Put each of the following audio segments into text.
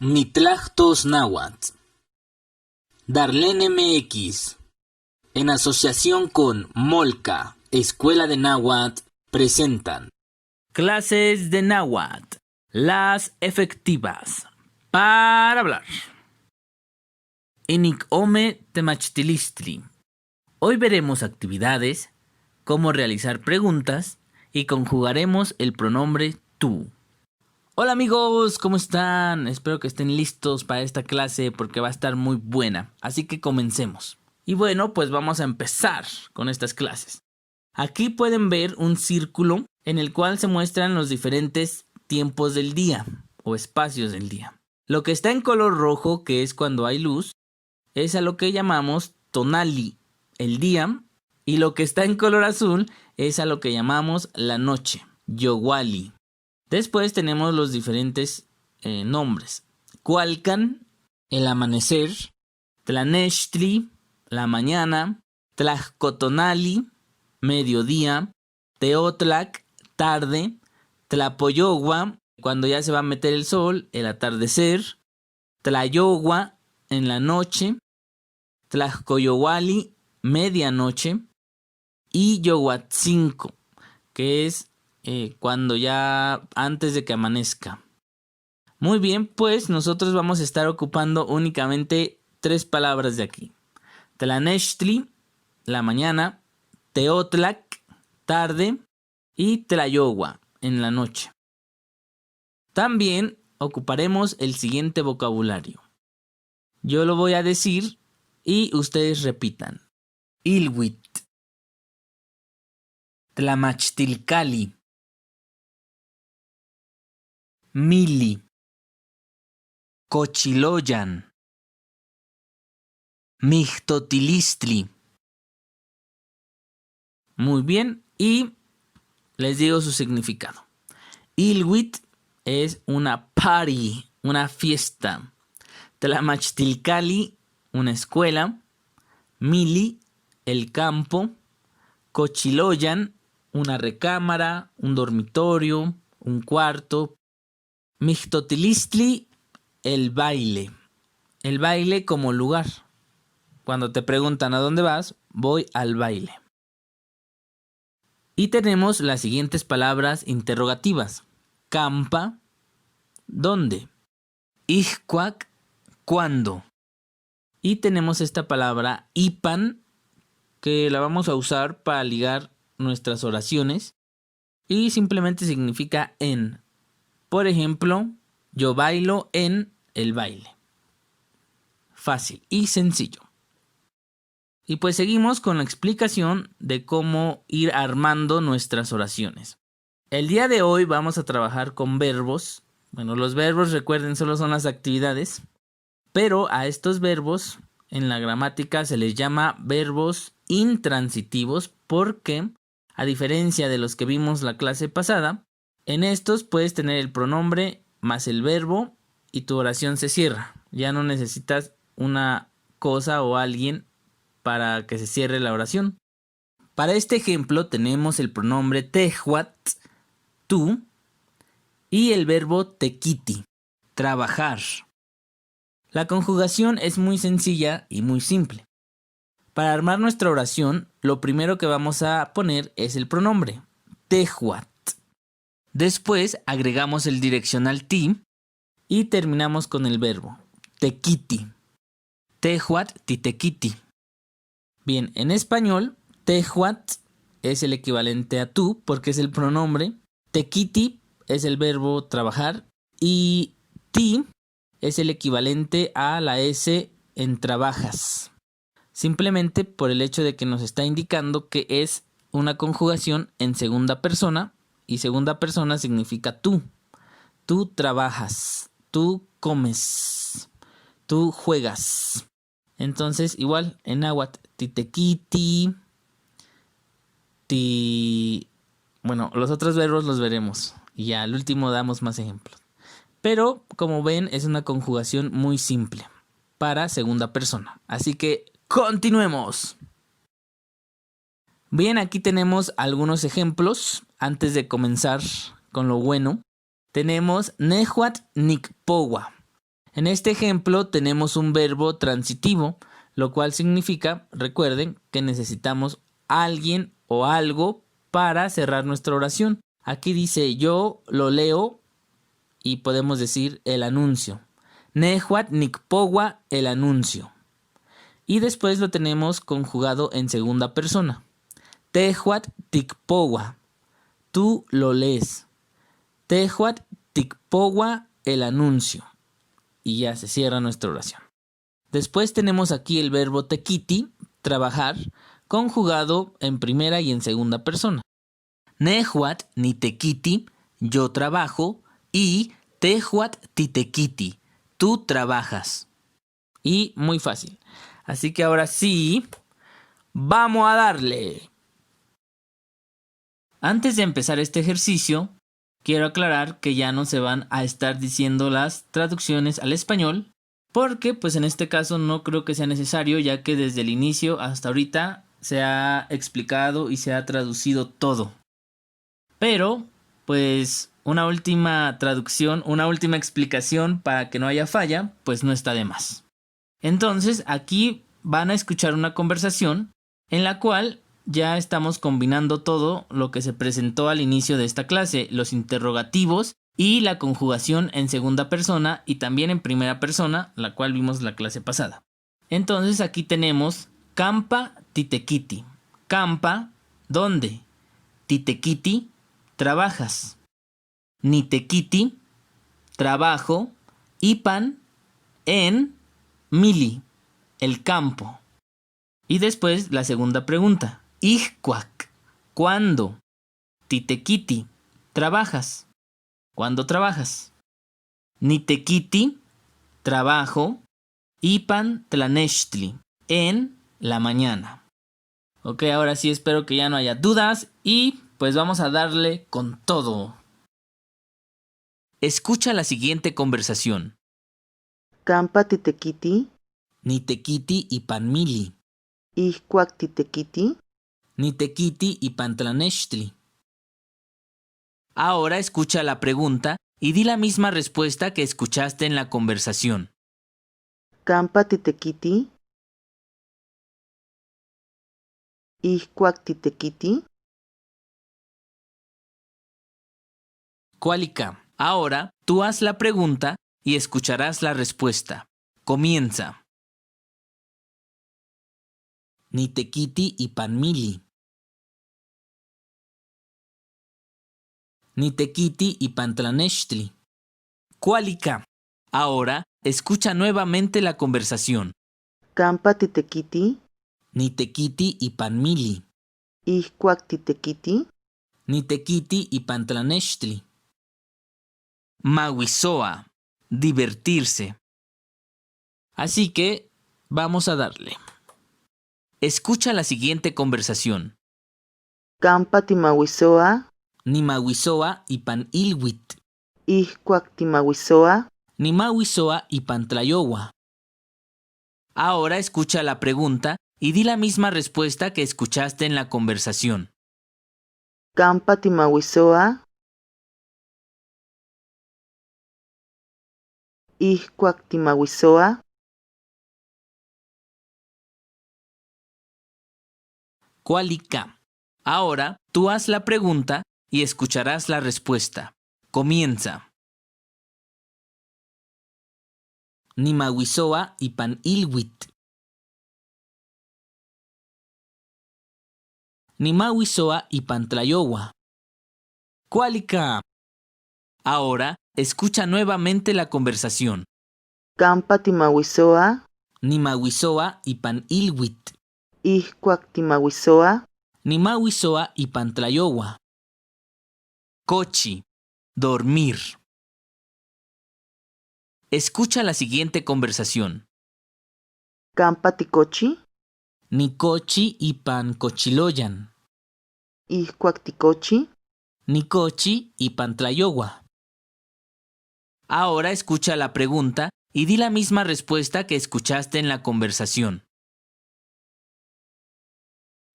Nitlajtos Náhuatl. Darlene MX, en asociación con Molca, Escuela de Náhuatl, presentan Clases de Náhuatl, las efectivas para hablar. Inik-ome temachtilistli. Hoy veremos actividades, cómo realizar preguntas y conjugaremos el pronombre tú. Hola amigos, ¿cómo están? Espero que estén listos para esta clase porque va a estar muy buena. Así que comencemos. Y bueno, pues vamos a empezar con estas clases. Aquí pueden ver un círculo en el cual se muestran los diferentes tiempos del día o espacios del día. Lo que está en color rojo, que es cuando hay luz, es a lo que llamamos tonali, el día, y lo que está en color azul es a lo que llamamos la noche, yowali. Después tenemos los diferentes nombres. Cualcan, el amanecer, tlanechtli, la mañana, tlajcotonali, mediodía, teotlac, tarde, tlapoyogua, cuando ya se va a meter el sol, el atardecer, tlayogua, en la noche, tlajcoyowali, medianoche, y yohuatzinco, que es cuando ya antes de que amanezca. Muy bien, pues nosotros vamos a estar ocupando únicamente 3 palabras de aquí. Tlanechtli, la mañana, teotlac, tarde, y tlayogua, en la noche. También ocuparemos el siguiente vocabulario. Yo lo voy a decir y ustedes repitan. Ilhuit, tlamachtilcali, mili, cochiloyan, mixtotilistli. Muy bien, y les digo su significado. Ilhuit es una party, una fiesta. Tlamachtilcali, una escuela. Mili, el campo. Cochiloyan, una recámara, un dormitorio, un cuarto. Mixtotilistli, el baile. El baile como lugar. Cuando te preguntan a dónde vas, voy al baile. Y tenemos las siguientes palabras interrogativas. Campa, ¿dónde? Ixcuac, ¿cuándo? Y tenemos esta palabra ipan, que la vamos a usar para ligar nuestras oraciones. Y simplemente significa en. Por ejemplo, yo bailo en el baile. Fácil y sencillo. Y pues seguimos con la explicación de cómo ir armando nuestras oraciones. El día de hoy vamos a trabajar con verbos. Bueno, los verbos, recuerden, solo son las actividades. Pero a estos verbos en la gramática se les llama verbos intransitivos porque, a diferencia de los que vimos la clase pasada, en estos puedes tener el pronombre más el verbo y tu oración se cierra. Ya no necesitas una cosa o alguien para que se cierre la oración. Para este ejemplo tenemos el pronombre tehuat, tú, y el verbo tequiti, trabajar. La conjugación es muy sencilla y muy simple. Para armar nuestra oración, lo primero que vamos a poner es el pronombre, tehuat. Después agregamos el direccional ti y terminamos con el verbo, tequiti. Tehuat titequiti. Bien, en español, tehuat es el equivalente a tú porque es el pronombre, tequiti es el verbo trabajar y ti es el equivalente a la S en trabajas. Simplemente por el hecho de que nos está indicando que es una conjugación en segunda persona y segunda persona significa tú. Tú trabajas, tú comes, tú juegas. Entonces, igual en náhuatl, titequiti, bueno, los otros verbos los veremos y ya al último damos más ejemplos. Pero, como ven, es una conjugación muy simple para segunda persona. Así que, ¡continuemos! Bien, aquí tenemos algunos ejemplos. Antes de comenzar con lo bueno, tenemos Nehuatl Nicpowa. En este ejemplo tenemos un verbo transitivo, lo cual significa, recuerden, que necesitamos alguien o algo para cerrar nuestra oración. Aquí dice yo lo leo y podemos decir el anuncio. Nehuat nikpowa, el anuncio. Y después lo tenemos conjugado en segunda persona. Tehuat tikpowa, tú lo lees. Tehuat tikpowa, el anuncio. Y ya se cierra nuestra oración. Después tenemos aquí el verbo tequiti, trabajar, conjugado en primera y en segunda persona. Nehuat ni tequiti, yo trabajo, y tehuat titequiti, tú trabajas. Y muy fácil. Así que ahora sí, ¡vamos a darle! Antes de empezar este ejercicio, quiero aclarar que ya no se van a estar diciendo las traducciones al español, porque pues en este caso no creo que sea necesario, ya que desde el inicio hasta ahorita se ha explicado y se ha traducido todo. Pero, pues una última traducción, una última explicación para que no haya falla, pues no está de más. Entonces, aquí van a escuchar una conversación en la cual ya estamos combinando todo lo que se presentó al inicio de esta clase, los interrogativos y la conjugación en segunda persona y también en primera persona, la cual vimos la clase pasada. Entonces aquí tenemos campa titequiti. Campa, ¿dónde? Titequiti, trabajas. Nitequiti, trabajo. Ipan, en. Mili, el campo. Y después la segunda pregunta. Ixcuac, ¿cuándo? Titequiti, trabajas. ¿Cuándo trabajas? Nitequiti, trabajo. Ipan tlanechtli, en la mañana. Ok, ahora sí espero que ya no haya dudas y pues vamos a darle con todo. Escucha la siguiente conversación. Campa titequiti, Nitequiti y panmili. ixcuac titequiti, Nitequiti y pantlanechtli. Ahora escucha la pregunta y di la misma respuesta que escuchaste en la conversación. campa titequiti, ixcuac titequiti, Cuálica. Ahora tú haz la pregunta y escucharás la respuesta. Comienza. Nitequiti y panmili. Nitequiti y pantlanechtli. Cuálica. Ahora escucha nuevamente la conversación. campa titequiti, Nitequiti y panmili. ixcuac titequiti, Nitequiti y pantlanechtli. Maguizoa, divertirse. Así que vamos a darle. Escucha la siguiente conversación. campa timahuizoa, Nimahuizoa y panilwit. ixcuac timahuizoa, Nimahuizoa y pantlayowa. Ahora escucha la pregunta y di la misma respuesta que escuchaste en la conversación. campa timahuizoa, ixcuac timahuizoa, Cuálica. Ahora tú haz la pregunta y escucharás la respuesta. Comienza. Nimahuizoa y panilwit. Nimahuizoa y pantlayowa. Cuálica. Ahora escucha nuevamente la conversación. campa timahuizoa, Nimahuizoa y panilwit. ixcuac timahuizoa, Nimahuizoa y pantlayowa. Cochi. Dormir. Escucha la siguiente conversación. campa ticochi, Nicochi y pancochiloyan. ixcuac ticochi, Nicochi y pantlayowa. Ahora escucha la pregunta y di la misma respuesta que escuchaste en la conversación.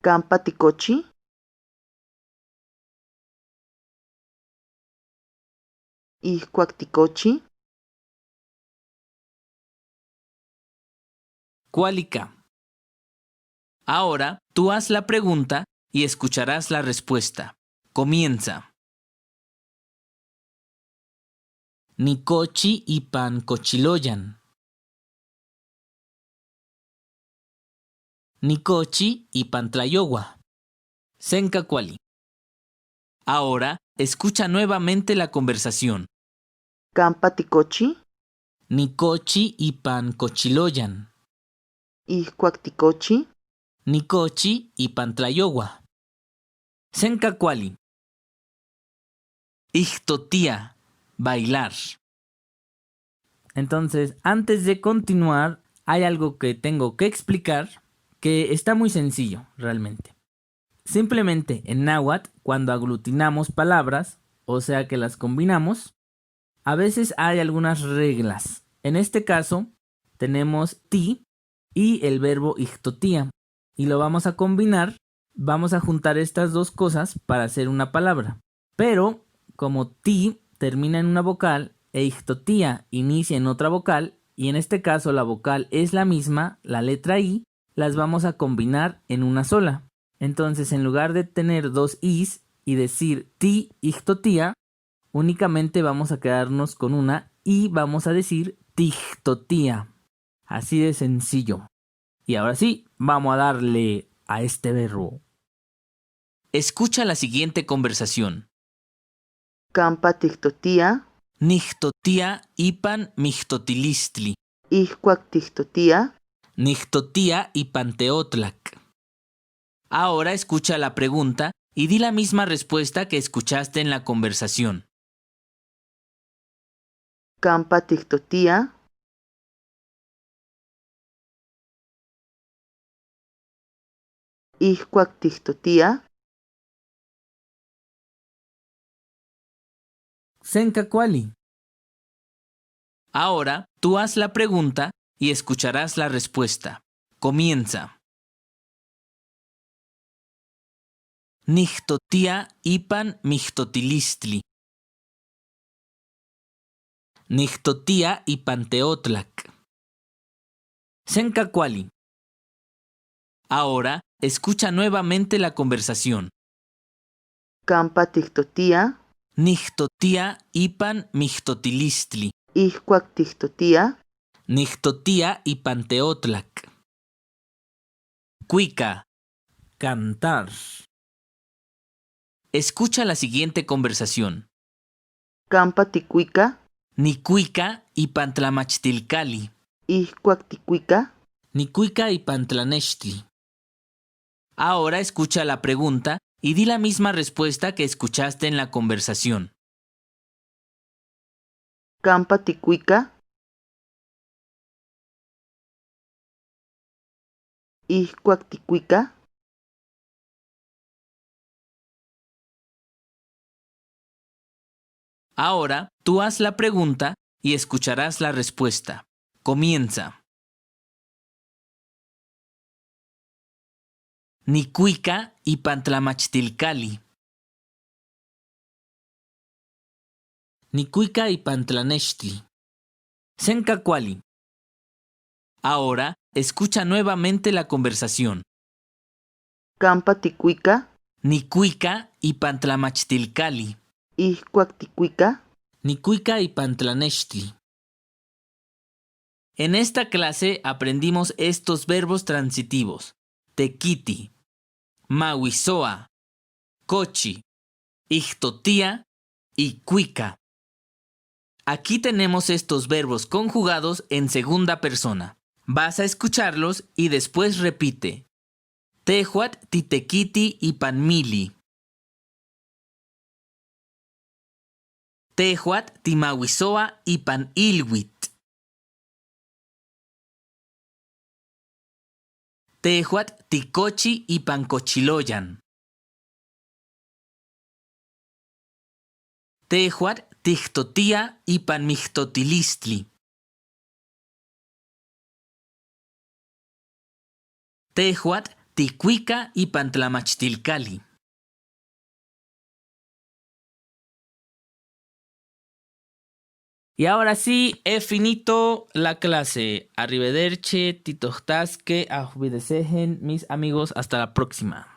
campa ticochi, ixcuac ticochi, Cuálica. Ahora tú haz la pregunta y escucharás la respuesta. Comienza. Nikochi ipan kochiloyan. Nikochi ipan tlayowa. Senka kuali. Ahora escucha nuevamente la conversación. Kampa tikochi, Nikochi ipan kochiloyan. ihkuak tikochi, Nikochi ipan tlayowa. Senka kuali. Ixtotia, bailar. Entonces, antes de continuar, hay algo que tengo que explicar que está muy sencillo, realmente. Simplemente en náhuatl, cuando aglutinamos palabras, o sea que las combinamos, a veces hay algunas reglas. En este caso, tenemos ti y el verbo ixtotia. Y lo vamos a combinar, vamos a juntar estas dos cosas para hacer una palabra. Pero, como ti termina en una vocal e ixtotia inicia en otra vocal, y en este caso la vocal es la misma, la letra I, las vamos a combinar en una sola. Entonces, en lugar de tener dos is y decir ti ixtotia, únicamente vamos a quedarnos con una y vamos a decir tixtotia. Así de sencillo. Y ahora sí, vamos a darle a este verbo. Escucha la siguiente conversación. kampa tixtotia, Nixtotia ipan mixtotilistli. ihkuak tixtotia, Nixtotia ipan teotlac. Ahora escucha la pregunta y di la misma respuesta que escuchaste en la conversación. kampa tixtotia, ihkuak tixtotia, Senka kuali. Ahora tú haz la pregunta y escucharás la respuesta. Comienza. Nixtotia ipan mixtotilistli. Nixtotia ipan teotlac. Senka kuali. Ahora escucha nuevamente la conversación. kampa tixtotia, Nixtotia ipan mixtotilistli. ihkuak tixtotia, Nixtotia ipan teotlac. Cuica. Cantar. Escucha la siguiente conversación. kampa tikuika, Nicuica ipan tlamachtilcali. ihkuak tikuika, Nicuica ipan tlanextli. Ahora escucha la pregunta y di la misma respuesta que escuchaste en la conversación. kampa tikuika, ihkuak tikuika, Ahora tú haz la pregunta y escucharás la respuesta. Comienza. Nicuica ipan tlamachtilcali. Nicuica ipan tlanextli. Senka kuali. Ahora escucha nuevamente la conversación. kampa tikuika, Nicuica ipan tlamachtilcali. ihkuak tikuika, Nicuica ipan tlanextli. En esta clase aprendimos estos verbos transitivos. Tequiti, mawisoa, cochi, ixtotia y cuica. Aquí tenemos estos verbos conjugados en segunda persona. Vas a escucharlos y después repite. Tehuat, titequiti y panmili. Tehuat, timawisoa y panilwit. Tehuat, ticochi y pancochiloyan. Tehuat, tixtotia y panmixtotilistli. Tehuat, ticuica y pantlamachtilcali. Y ahora sí, he finito la clase. Arrivederci, titostasque, auf Wiedersehen, mis amigos. Hasta la próxima.